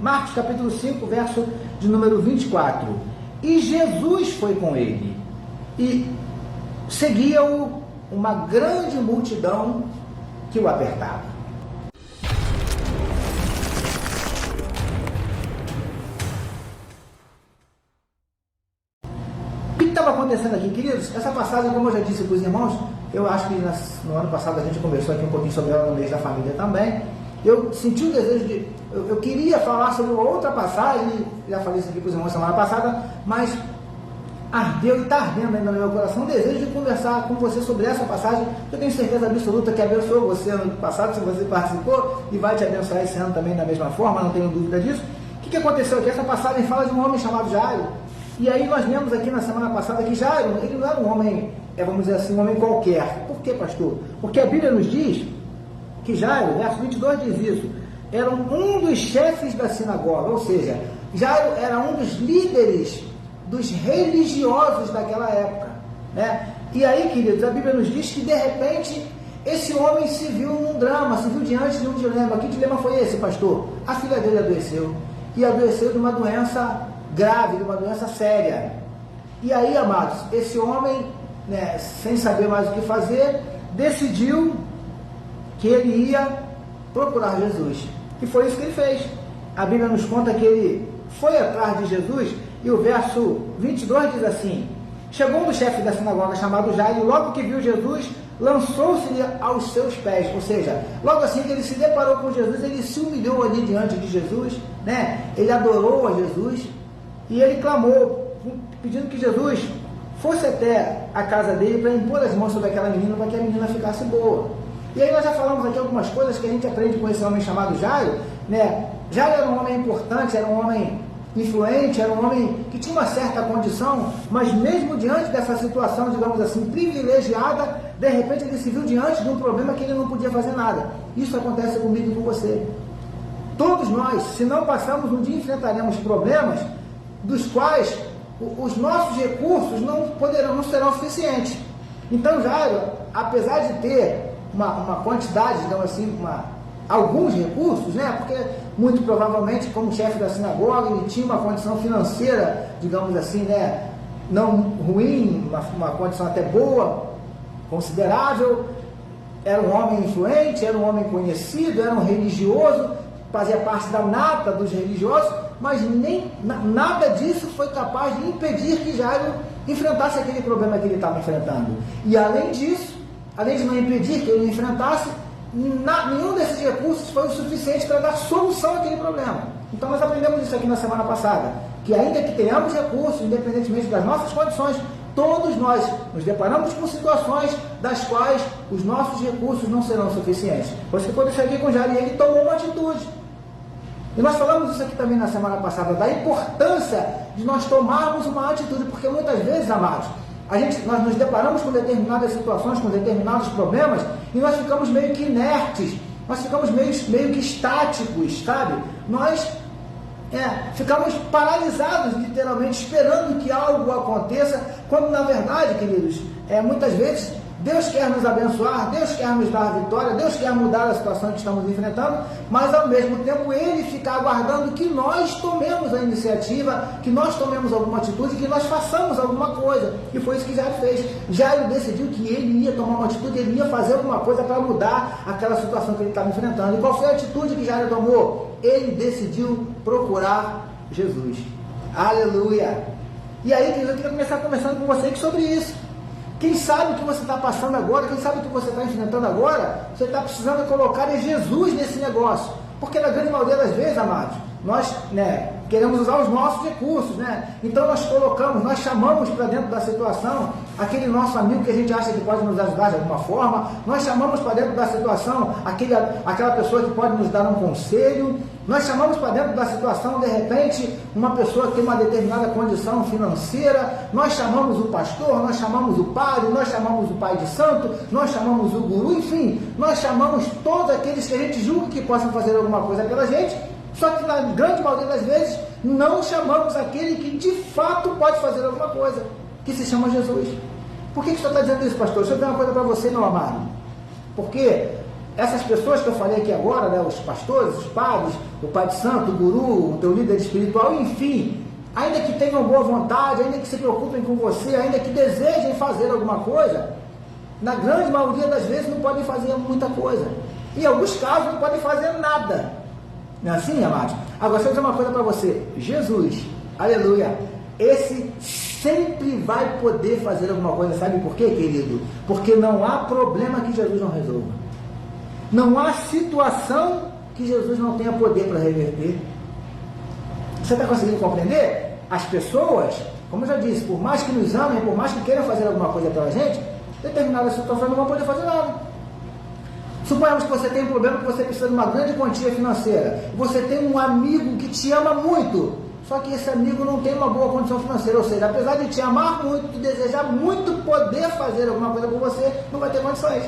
Marcos capítulo 5, verso de número 24. E Jesus foi com ele, e seguia-o uma grande multidão que o apertava. O que estava acontecendo aqui, queridos? Essa passagem, como eu já disse para os irmãos, eu acho que no ano passado a gente conversou aqui um pouquinho sobre ela no mês da família também. Eu senti o desejo de... Eu queria falar sobre uma outra passagem, já falei isso aqui para os irmãos semana passada, mas ardeu e está ardendo ainda no meu coração o desejo de conversar com você sobre essa passagem. Eu tenho certeza absoluta que abençoou você ano passado, se você participou, e vai te abençoar esse ano também da mesma forma, não tenho dúvida disso. O que aconteceu aqui? Essa passagem fala de um homem chamado Jairo. E aí nós vemos aqui na semana passada que Jairo, ele não era um homem, vamos dizer assim, um homem qualquer. Por quê, pastor? Porque a Bíblia nos diz que Jairo, verso 22 diz isso, era um dos chefes da sinagoga, ou seja, Jairo era um dos líderes dos religiosos daquela época, né? E aí, queridos, a Bíblia nos diz que de repente esse homem se viu num drama, se viu diante de um dilema. Que dilema foi esse, pastor? A filha dele adoeceu, e adoeceu de uma doença grave, de uma doença séria. E aí, amados, esse homem, né, sem saber mais o que fazer, decidiu que ele ia procurar Jesus. E foi isso que ele fez. A Bíblia nos conta que ele foi atrás de Jesus, e o verso 22 diz assim: chegou um dos chefes da sinagoga chamado Jairo, e logo que viu Jesus, lançou-se-lhe aos seus pés. Ou seja, logo assim que ele se deparou com Jesus, ele se humilhou ali diante de Jesus, né? Ele adorou a Jesus, e ele clamou, pedindo que Jesus fosse até a casa dele para impor as mãos sobre aquela menina, para que a menina ficasse boa. E aí nós já falamos aqui algumas coisas que a gente aprende com esse homem chamado Jairo, né? Jairo era um homem importante, era um homem influente, era um homem que tinha uma certa condição, mas mesmo diante dessa situação, digamos assim, privilegiada, de repente ele se viu diante de um problema que ele não podia fazer nada. Isso acontece comigo e com você. Todos nós, se não passamos um dia, enfrentaremos problemas dos quais os nossos recursos não serão suficientes. Então Jairo, apesar de ter uma quantidade, digamos assim, alguns recursos, né? Porque muito provavelmente, como chefe da sinagoga, ele tinha uma condição financeira, digamos assim, né? Não ruim, uma condição até boa, considerável. Era um homem influente, era um homem conhecido, era um religioso, fazia parte da nata dos religiosos, mas nada disso foi capaz de impedir que Jairo enfrentasse aquele problema que ele estava enfrentando. E além disso, além de não impedir que ele enfrentasse, nenhum desses recursos foi o suficiente para dar solução àquele problema. Então nós aprendemos isso aqui na semana passada, que ainda que tenhamos recursos, independentemente das nossas condições, todos nós nos deparamos com situações das quais os nossos recursos não serão suficientes. Por isso que quando eu cheguei com Jairo, ele tomou uma atitude. E nós falamos isso aqui também na semana passada, da importância de nós tomarmos uma atitude, porque muitas vezes, amados, nós nos deparamos com determinadas situações, com determinados problemas, e nós ficamos meio que inertes, nós ficamos meio que estáticos, sabe? Nós ficamos paralisados, literalmente, esperando que algo aconteça, quando na verdade, queridos, muitas vezes Deus quer nos abençoar, Deus quer nos dar a vitória, Deus quer mudar a situação que estamos enfrentando, mas ao mesmo tempo Ele fica aguardando que nós tomemos a iniciativa, que nós tomemos alguma atitude, que nós façamos alguma coisa. E foi isso que Jairo fez. Jairo decidiu que ele ia tomar uma atitude, ele ia fazer alguma coisa para mudar aquela situação que ele estava enfrentando. E qual foi a atitude que Jairo tomou? Ele decidiu procurar Jesus. Aleluia! E aí, eu queria começar conversando com você sobre isso. Quem sabe o que você está passando agora, quem sabe o que você está enfrentando agora, você está precisando colocar Jesus nesse negócio. Porque na grande maioria das vezes, amados, nós queremos usar os nossos recursos, né? Então nós chamamos para dentro da situação aquele nosso amigo que a gente acha que pode nos ajudar de alguma forma, nós chamamos para dentro da situação aquela pessoa que pode nos dar um conselho, nós chamamos para dentro da situação, de repente, uma pessoa que tem uma determinada condição financeira, nós chamamos o pastor, nós chamamos o padre, nós chamamos o pai de santo, nós chamamos o guru, enfim, nós chamamos todos aqueles que a gente julga que possam fazer alguma coisa pela gente, só que na grande maioria das vezes não chamamos aquele que de fato pode fazer alguma coisa, que se chama Jesus. Por que o senhor está dizendo isso, pastor? Deixa eu dizer uma coisa para você, meu amado. Porque essas pessoas que eu falei aqui agora, né, os pastores, os padres, o pai de santo, o guru, o teu líder espiritual, enfim, ainda que tenham boa vontade, ainda que se preocupem com você, ainda que desejem fazer alguma coisa, na grande maioria das vezes não podem fazer muita coisa. Em alguns casos não podem fazer nada. Não é assim, amados? Agora, deixa eu dizer uma coisa para você. Jesus, aleluia, esse sempre vai poder fazer alguma coisa. Sabe por quê, querido? Porque não há problema que Jesus não resolva. Não há situação que Jesus não tenha poder para reverter. Você está conseguindo compreender? As pessoas, como eu já disse, por mais que nos amem, por mais que queiram fazer alguma coisa pela gente, determinadas situações não vão poder fazer nada. Suponhamos que você tem um problema, que você precisa de uma grande quantia financeira. Você tem um amigo que te ama muito, só que esse amigo não tem uma boa condição financeira. Ou seja, apesar de te amar muito, de desejar muito poder fazer alguma coisa por você, não vai ter condições.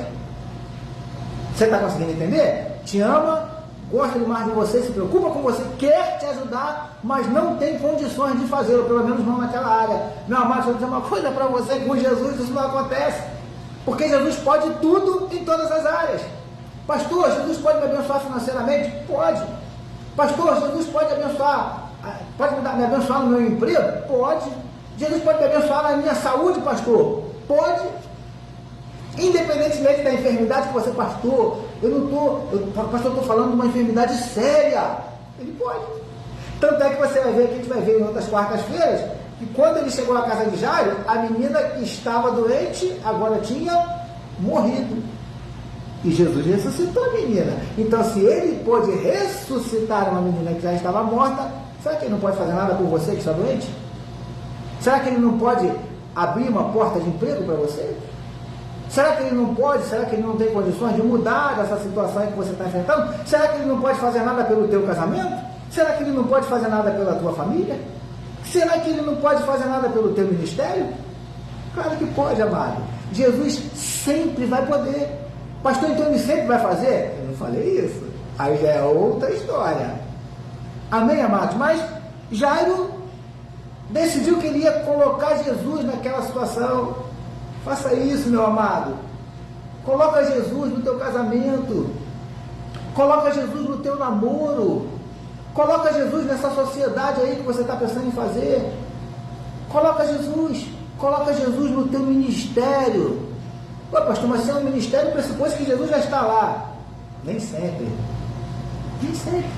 Você está conseguindo entender? Te ama, gosta demais de você, se preocupa com você, quer te ajudar, mas não tem condições de fazê-lo, pelo menos não naquela área. Meu amado, deixa eu dizer uma coisa para você, com Jesus isso não acontece. Porque Jesus pode tudo em todas as áreas. Pastor, Jesus pode me abençoar financeiramente? Pode. Pastor, Jesus pode me abençoar no meu emprego? Pode. Jesus pode me abençoar na minha saúde, pastor? Pode. Independentemente da enfermidade que você, pastor, pastor, eu estou falando de uma enfermidade séria. Ele pode. Tanto é que você vai ver, que a gente vai ver em outras quartas-feiras, que quando ele chegou à casa de Jairo, a menina que estava doente agora tinha morrido. E Jesus ressuscitou a menina. Então, se ele pôde ressuscitar uma menina que já estava morta, será que ele não pode fazer nada por você que está doente? Será que ele não pode abrir uma porta de emprego para você? Será que ele não pode? Será que ele não tem condições de mudar essa situação que você está enfrentando? Será que ele não pode fazer nada pelo teu casamento? Será que ele não pode fazer nada pela tua família? Será que ele não pode fazer nada pelo teu ministério? Claro que pode, amado. Jesus sempre vai poder. Pastor, então ele sempre vai fazer? Eu não falei isso. Aí já é outra história. Amém, amados? Mas Jairo decidiu que ele ia colocar Jesus naquela situação. Faça isso, meu amado. Coloca Jesus no teu casamento. Coloca Jesus no teu namoro. Coloca Jesus nessa sociedade aí que você está pensando em fazer. Coloca Jesus. Coloca Jesus no teu ministério. Pô, pastor, mas se é um ministério, pressupõe que Jesus já está lá. Nem sempre. Nem sempre.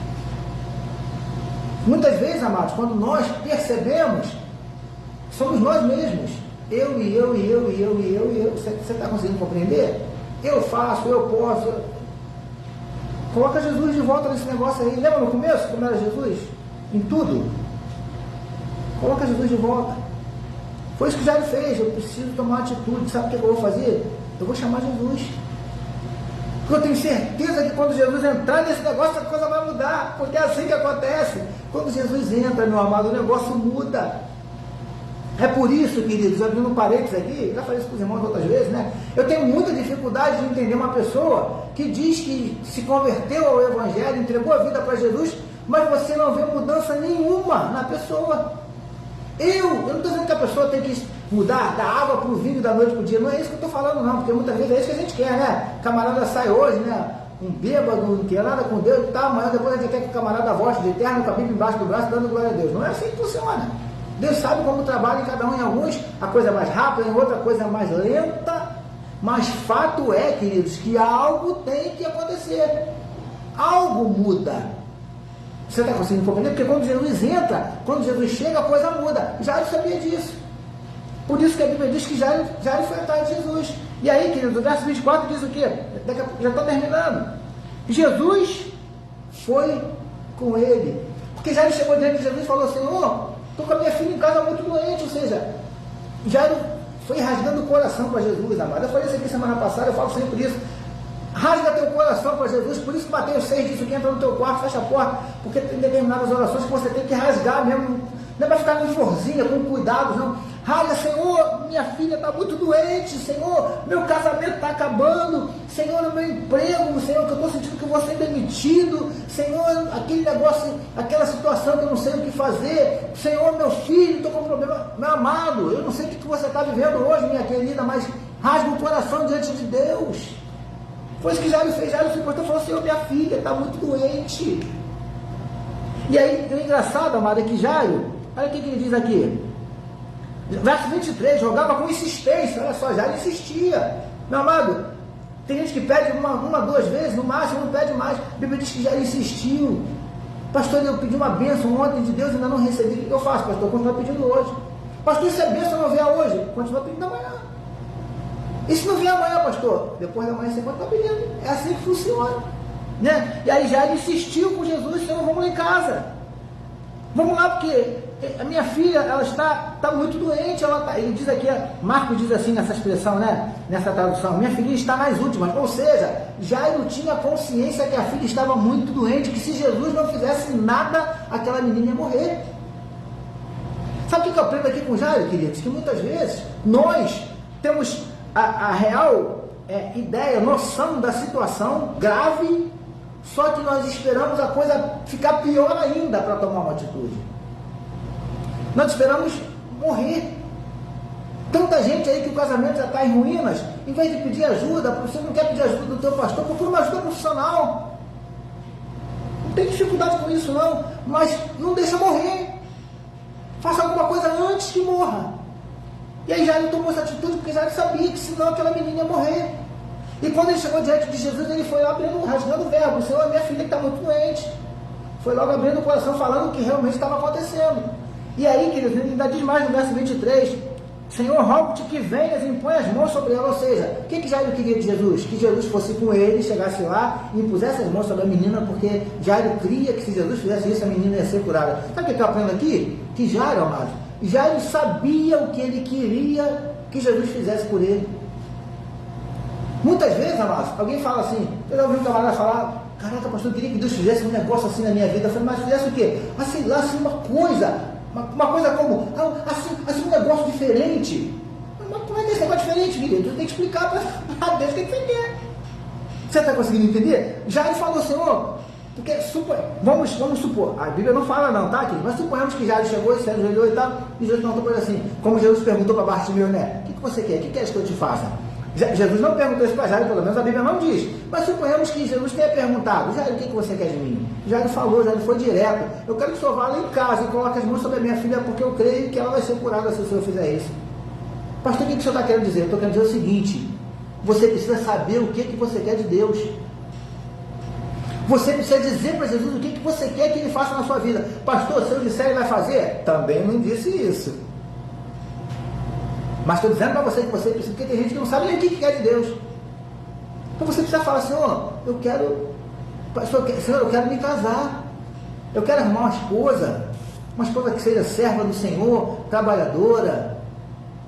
Muitas vezes, amados, quando nós percebemos, somos nós mesmos. Eu. Você está conseguindo compreender? Eu faço, eu posso. Coloca Jesus de volta nesse negócio aí. Lembra no começo como era Jesus? Em tudo. Coloca Jesus de volta. Foi isso que Jairo fez. Eu preciso tomar uma atitude. Sabe o que eu vou fazer? Eu vou chamar Jesus. Porque eu tenho certeza que quando Jesus entrar nesse negócio, a coisa vai mudar. Porque é assim que acontece. Quando Jesus entra, meu amado, o negócio muda. É por isso, queridos, abrindo um parênteses aqui, já falei isso com os irmãos outras vezes, né? Eu tenho muita dificuldade de entender uma pessoa que diz que se converteu ao Evangelho, entregou a vida para Jesus, mas você não vê mudança nenhuma na pessoa. Eu não estou dizendo que a pessoa tem que mudar da água para o vinho, da noite para o dia, não é isso que eu estou falando não, porque muitas vezes é isso que a gente quer, né? O camarada sai hoje, né? Um bêbado, não quer nada com Deus e tal, amanhã depois a gente quer que o camarada volte de eterno com a Bíblia embaixo do braço, dando glória a Deus. Não é assim que funciona. Deus sabe como trabalha em cada um, em alguns a coisa é mais rápida, em outra coisa é mais lenta, mas fato é, queridos, que algo tem que acontecer, algo muda. Você está conseguindo compreender? Porque quando Jesus entra, quando Jesus chega, a coisa muda. Jairo sabia disso. Por isso que a Bíblia diz que Jairo foi atrás de Jesus. E aí, queridos, o verso 24 diz o quê? Já estou terminando. Jesus foi com ele. Porque Jairo chegou diante de Jesus e falou: Senhor, estou com a minha filha em casa muito doente. Ou seja, Jairo foi rasgando o coração para Jesus, amado. Eu falei isso aqui semana passada, eu falo sempre isso. Rasga teu coração para Jesus. Por isso que Mateus 6 diz que entra no teu quarto, fecha a porta, porque tem determinadas orações que você tem que rasgar mesmo. Não é para ficar com florzinha, com cuidado, não. Rasga: Senhor, minha filha está muito doente, Senhor, meu casamento está acabando, Senhor, o meu emprego, Senhor, que eu estou sentindo que eu vou ser demitido, Senhor, aquele negócio, aquela situação que eu não sei o que fazer, Senhor, meu filho, estou com problema. Meu amado, eu não sei o que você está vivendo hoje, minha querida, mas rasga o coração diante de Deus. Foi isso que Jairo fez. Jairo se postou e falou: Senhor, minha filha está muito doente. E aí, o engraçado, amado, é que Jairo, olha o que ele diz aqui. Verso 23, jogava com insistência. Olha só, Jairo insistia. Meu amado, tem gente que pede uma, duas vezes, no máximo, não pede mais. A Bíblia diz que Jairo insistiu. Pastor, eu pedi uma bênção ontem de Deus e ainda não recebi. O que eu faço, pastor? Eu continuo pedindo hoje. Pastor, se a bênção não vier hoje, continua pedindo amanhã. E se não vier amanhã, pastor? Depois da manhã você continua pedindo. É assim que funciona. Né? E aí Jairo insistiu com Jesus: Senhor, vamos lá em casa. Vamos lá, porque a minha filha, ela está muito doente. Ele diz aqui, Marcos diz assim nessa expressão, né? Nessa tradução: minha filhinha está nas últimas. Ou seja, Jairo tinha consciência que a filha estava muito doente, que se Jesus não fizesse nada, aquela menina ia morrer. Sabe o que eu aprendo aqui com Jairo, queridos? Que muitas vezes nós temos a real ideia, noção da situação grave, só que nós esperamos a coisa ficar pior ainda para tomar uma atitude. Nós esperamos morrer. Tanta gente aí que o casamento já está em ruínas, em vez de pedir ajuda, você não quer pedir ajuda do teu pastor, procura uma ajuda profissional. Não tem dificuldade com isso não, mas não deixa morrer. Faça alguma coisa antes que morra. E aí Jairo tomou essa atitude porque Jairo sabia que senão aquela menina ia morrer. E quando ele chegou diante de Jesus, ele foi abrindo, rasgando o verbo: Senhor, minha filha está muito doente. Foi logo abrindo o coração, falando o que realmente estava acontecendo. E aí, queridos, ele ainda diz mais no verso 23: Senhor, rogo-te que venhas e impõe as mãos sobre ela. Ou seja, o que Jairo queria de Jesus? Que Jesus fosse com ele, chegasse lá e impusesse as mãos sobre a menina, porque Jairo cria que se Jesus fizesse isso, a menina ia ser curada. Sabe o que eu aprendo aqui? Que Jairo, amado, Jairo sabia o que ele queria que Jesus fizesse por ele. Muitas vezes, amados, alguém fala assim, eu já ouvi um camarada falar: caraca, pastor, eu queria que Deus fizesse um negócio assim na minha vida. Eu falei: mas fizesse o quê? Ah, sei lá, assim, uma coisa como, assim, um negócio diferente. Mas como é que é esse negócio diferente, querido? Tu tem que explicar para Deus, tem que entender. Você está conseguindo entender? Já ele falou: Senhor, porque vamos supor, a Bíblia não fala não, tá, aqui? Mas suponhamos que Jairo chegou, se ajoelhou e tal, e Jesus perguntou para ele assim, como Jesus perguntou para Bartimeu, né? O que você quer? O que queres que eu te faça? Jesus não perguntou isso para Jairo, pelo menos a Bíblia não diz. Mas suponhamos que Jesus tenha perguntado: Jairo, o que você quer de mim? Jairo falou, Jairo foi direto: eu quero que o senhor vá lá em casa e coloque as mãos sobre a minha filha, porque eu creio que ela vai ser curada se o senhor fizer isso. Pastor, o que o senhor está querendo dizer? Eu estou querendo dizer o seguinte: você precisa saber o que você quer de Deus. Você precisa dizer para Jesus o que você quer que ele faça na sua vida. Pastor, se eu disser, ele vai fazer? Também não disse isso. Mas estou dizendo para você que você precisa, porque tem gente que não sabe nem o que quer de Deus. Então você precisa falar: Senhor, Senhor, eu quero me casar. Eu quero arrumar uma esposa que seja serva do Senhor, trabalhadora,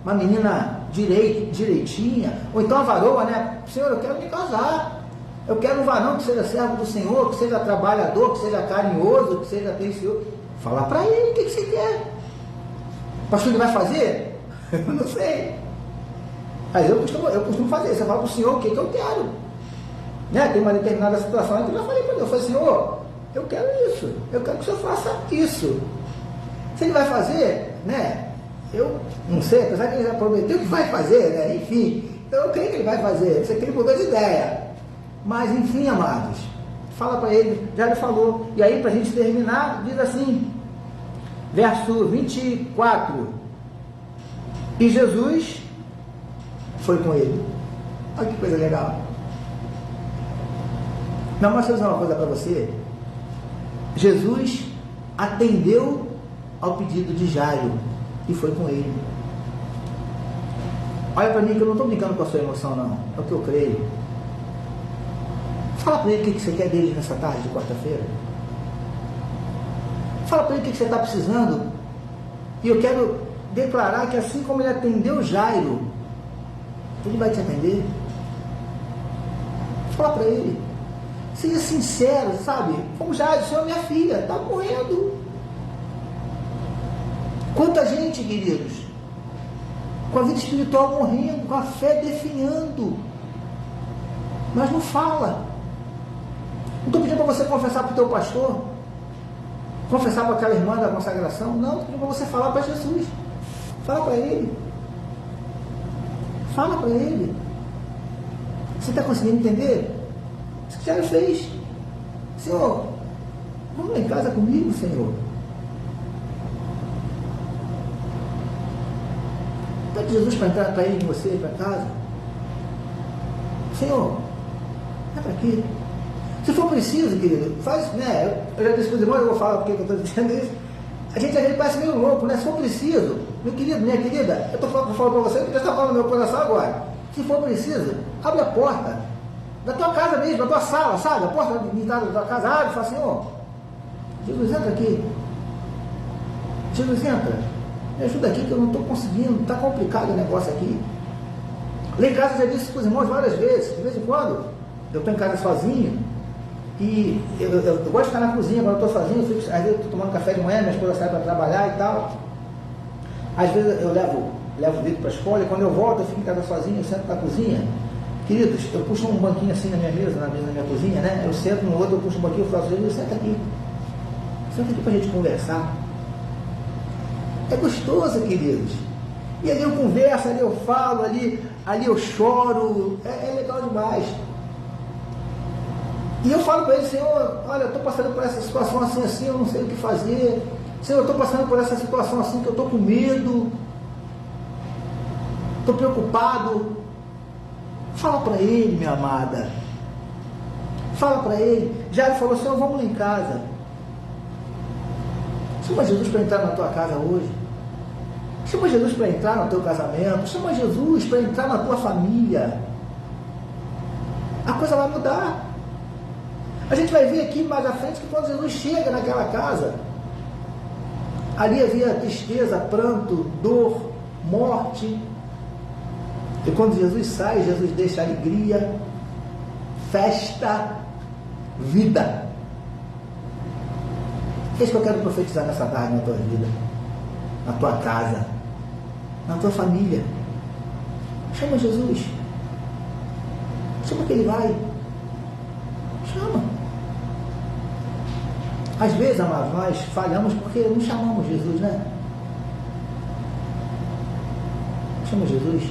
uma menina direitinha, ou então a varoa, né? Senhor, eu quero me casar. Eu quero um varão que seja servo do Senhor, que seja trabalhador, que seja carinhoso, que seja atencioso. Fala para ele o que você quer. Pastor, ele vai fazer? Eu não sei. Mas eu costumo fazer. Você fala para o Senhor o que eu quero. Né? Tem uma determinada situação que eu já falei para Deus. Eu falei: Senhor, eu quero isso. Eu quero que o Senhor faça isso. Se ele vai fazer, né? Eu não sei, apesar que ele já prometeu que vai fazer, né? Enfim. Então eu creio que ele vai fazer. Você tem que mudar de ideia. Mas enfim, amados, fala para ele, já ele falou. E aí, para a gente terminar, diz assim, verso 24: e Jesus foi com ele. Olha que coisa legal. Não, mas deixa eu dizer uma coisa para você. Jesus atendeu ao pedido de Jairo e foi com ele. Olha para mim, que eu não estou brincando com a sua emoção, não. É o que eu creio. Fala para ele o que você quer dele nessa tarde de quarta-feira. Fala para ele o que você está precisando. E eu quero declarar que assim como ele atendeu Jairo, ele vai te atender. Fala para ele. Seja sincero, sabe? Como Jairo: Senhor, minha filha está morrendo. Quanta gente, queridos, com a vida espiritual morrendo, com a fé definhando, mas não fala. Não estou pedindo para você confessar para o teu pastor, confessar para aquela irmã da consagração. Não, estou pedindo para você falar para Jesus. Fala para ele. Fala para ele. Você está conseguindo entender? Isso que já fez. Senhor, vamos lá em casa comigo, Senhor. Pede Jesus para entrar, para ir com você, para casa. Senhor, entra aqui. Se for preciso, querido, faz, né? Eu já disse para os irmãos, eu vou falar porque eu estou dizendo isso. A gente às vezes parece meio louco, né? Se for preciso, meu querido, minha querida, eu estou falando para você, porque já está falando no meu coração agora. Se for preciso, abre a porta da tua casa mesmo, da tua sala, sabe? A porta de entrada da tua casa, abre e fala, Senhor, Jesus, entra aqui. Jesus, entra. Me ajuda aqui que eu não estou conseguindo, está complicado o negócio aqui. Lá em casa eu já disse para os irmãos várias vezes, de vez em quando, eu estou em casa sozinho, e eu gosto de ficar na cozinha, quando eu estou sozinho, às vezes eu estou tomando café de manhã, minha esposa sai para trabalhar e tal. Às vezes eu levo o Vitor para a escola, e quando eu volto, eu fico em casa sozinho, eu sento na cozinha. Queridos, eu puxo um banquinho assim na minha mesa, na minha cozinha, né? Eu sento no outro, eu puxo um banquinho, eu falo, Jesus, senta aqui para a gente conversar. É gostoso, queridos. E ali eu converso, ali eu falo, ali eu choro, é legal demais. E eu falo para ele, Senhor, olha, eu estou passando por essa situação assim, eu não sei o que fazer. Senhor, eu estou passando por essa situação assim, que eu estou com medo, estou preocupado. Fala para ele, minha amada. Fala para ele. Já ele falou, Senhor, vamos lá em casa. Chama Jesus para entrar na tua casa hoje. Chama Jesus para entrar no teu casamento. Chama Jesus para entrar na tua família. A coisa vai mudar. A gente vai ver aqui mais à frente que quando Jesus chega naquela casa, ali havia tristeza, pranto, dor, morte. E quando Jesus sai, Jesus deixa alegria, festa, vida. É isso que eu quero profetizar nessa tarde na tua vida, na tua casa, na tua família. Chama Jesus. Chama que ele vai. Chama. Às vezes, amados, nós falhamos porque não chamamos Jesus, né? Chama Jesus.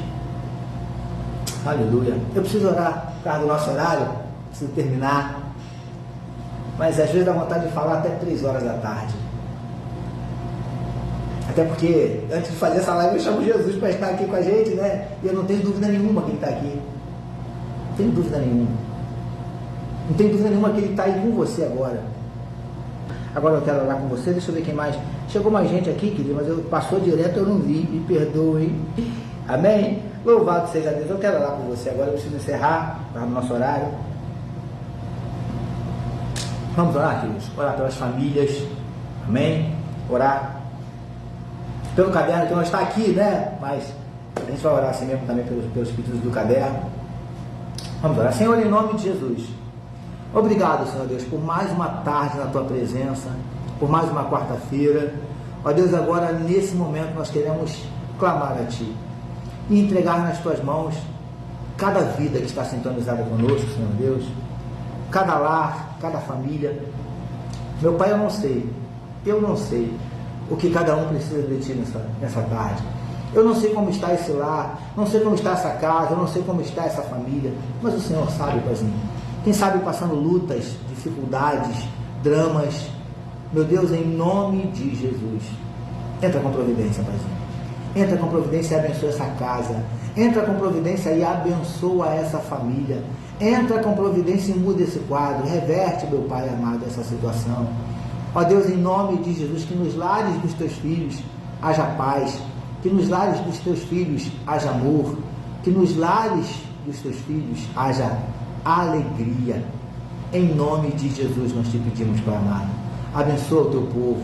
Aleluia. Eu preciso orar por causa do nosso horário, preciso terminar. Mas às vezes dá vontade de falar até 3 horas da tarde. Até porque antes de fazer essa live eu chamo Jesus para estar aqui com a gente, né? E eu não tenho dúvida nenhuma que ele está aqui. Não tenho dúvida nenhuma. Não tenho dúvida nenhuma que ele está aí com você agora. Agora eu quero orar com você, deixa eu ver quem mais. Chegou mais gente aqui, querido, mas passou direto, eu não vi, me perdoe. Amém? Louvado seja Deus. Eu quero orar por você agora, eu preciso encerrar para o nosso horário. Vamos orar, queridos? Orar pelas famílias. Amém? Orar pelo caderno, que não está aqui, né? Mas a gente vai orar assim mesmo também pelos pedidos do caderno. Vamos orar. Senhor, em nome de Jesus. Obrigado, Senhor Deus, por mais uma tarde na Tua presença, por mais uma quarta-feira. Ó Deus, agora nesse momento nós queremos clamar a Ti e entregar nas Tuas mãos cada vida que está sintonizada conosco, Senhor Deus, cada lar, cada família. Meu Pai, eu não sei o que cada um precisa de Ti nessa tarde. Eu não sei como está esse lar, não sei como está essa casa, eu não sei como está essa família, mas o Senhor sabe, Paizinho. Quem sabe passando lutas, dificuldades, dramas. Meu Deus, em nome de Jesus, entra com providência, Paizinho. Entra com providência e abençoa essa casa. Entra com providência e abençoa essa família. Entra com providência e muda esse quadro. Reverte, meu Pai amado, essa situação. Ó Deus, em nome de Jesus, que nos lares dos Teus filhos haja paz. Que nos lares dos Teus filhos haja amor. Que nos lares dos Teus filhos haja alegria. Em nome de Jesus nós te pedimos, Pai amado. Abençoa o Teu povo.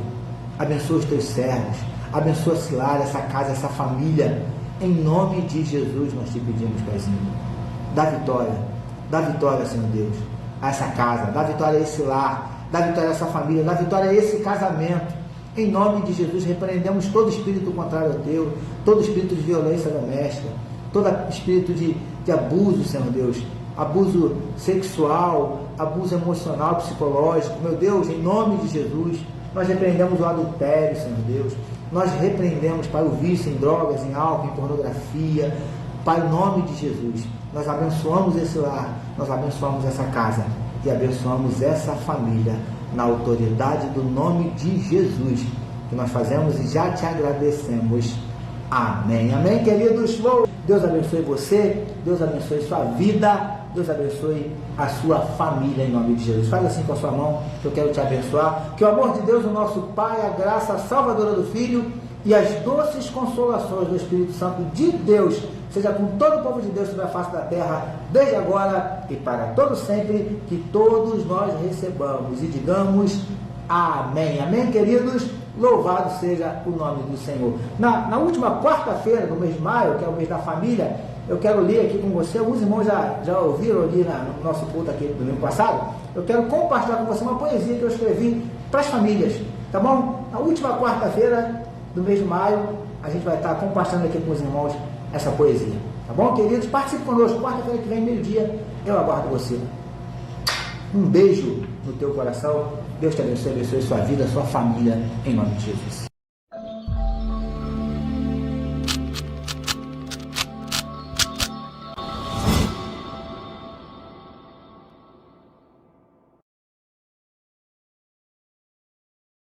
Abençoa os Teus servos. Abençoa esse lar, essa casa, essa família. Em nome de Jesus nós te pedimos, Paizinho. Dá vitória, Senhor Deus, a essa casa. Dá vitória a esse lar. Dá vitória a essa família. Dá vitória a esse casamento. Em nome de Jesus repreendemos todo espírito contrário ao Teu, todo espírito de violência doméstica, todo espírito de abuso, Senhor Deus, abuso sexual, abuso emocional, psicológico. Meu Deus, em nome de Jesus, nós repreendemos o adultério, Senhor Deus. Nós repreendemos, Pai, o vício em drogas, em álcool, em pornografia. Pai, em nome de Jesus, nós abençoamos esse lar, nós abençoamos essa casa. e abençoamos essa família na autoridade do nome de Jesus, que nós fazemos e já te agradecemos. Amém. Amém, queridos. Deus abençoe você, Deus abençoe sua vida, Deus abençoe a sua família em nome de Jesus. Faz assim com a sua mão, que eu quero te abençoar. Que o amor de Deus, o nosso Pai, a graça salvadora do Filho e as doces consolações do Espírito Santo de Deus seja com todo o povo de Deus sobre a face da terra, desde agora e para todo sempre, que todos nós recebamos e digamos amém. Amém, queridos? Louvado seja o nome do Senhor. Na última quarta-feira do mês de maio, que é o mês da família, eu quero ler aqui com você, alguns irmãos já ouviram ali no nosso culto aqui do domingo passado, eu quero compartilhar com você uma poesia que eu escrevi para as famílias, tá bom? Na última quarta-feira do mês de maio, a gente vai estar compartilhando aqui com os irmãos essa poesia, tá bom, queridos? Participe conosco, quarta-feira que vem, meio-dia, eu aguardo você. Um beijo no teu coração, Deus te abençoe, abençoe sua vida, sua família, em nome de Jesus.